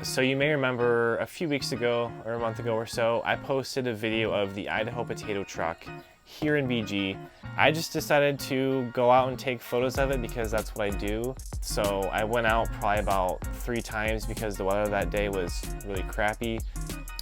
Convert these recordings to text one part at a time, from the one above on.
So you may remember a few weeks ago or a month ago or so, I posted a video of the Idaho potato truck here in BG. I just decided to go out and take photos of it because that's what I do. So I went out probably about 3 times because the weather that day was really crappy.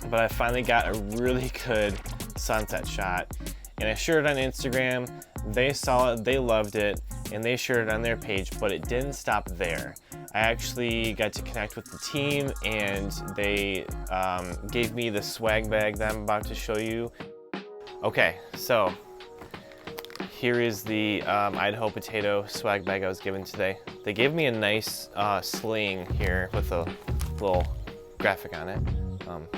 But I finally got a really good sunset shot. And I shared it on Instagram. They saw it, they loved it, and they shared it on their page, but it didn't stop there. I actually got to connect with the team, and they gave me the swag bag that I'm about to show you. Okay, so here is the Idaho potato swag bag I was given today. They gave me a nice sling here with a little graphic on it,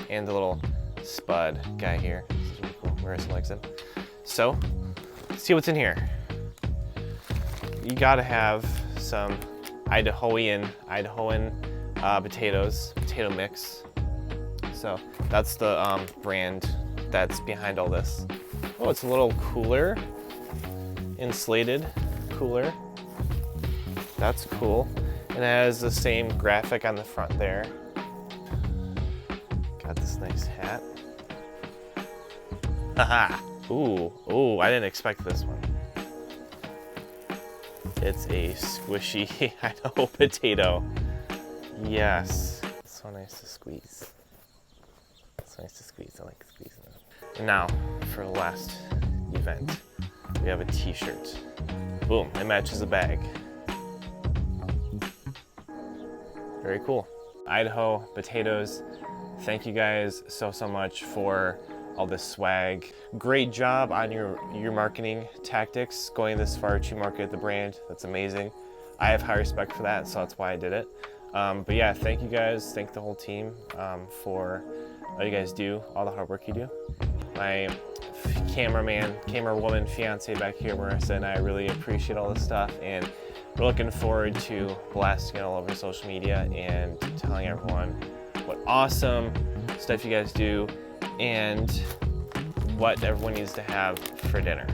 and the little spud guy here. This is really cool, Marissa likes it. So, let's see what's in here. You gotta have some Idahoan potatoes, potato mix. So that's the brand that's behind all this. Oh, it's a little cooler, insulated cooler. That's cool. And it has the same graphic on the front there. Got this nice hat. Haha. Ooh, I didn't expect this one. It's a squishy Idaho potato. Yes. It's so nice to squeeze. It's nice to squeeze. I like squeezing it. And now, for the last event, we have a t-shirt. Boom, it matches the bag. Very cool. Idaho potatoes. Thank you guys so much for all this swag. Great job on your marketing tactics, going this far to market the brand. That's amazing. I have high respect for that, so that's why I did it. But yeah, thank you guys. Thank the whole team for all you guys do, all the hard work you do. My camerawoman, fiance back here, Marissa, and I really appreciate all this stuff, and we're looking forward to blasting it all over social media and telling everyone what awesome stuff you guys do and what everyone needs to have for dinner.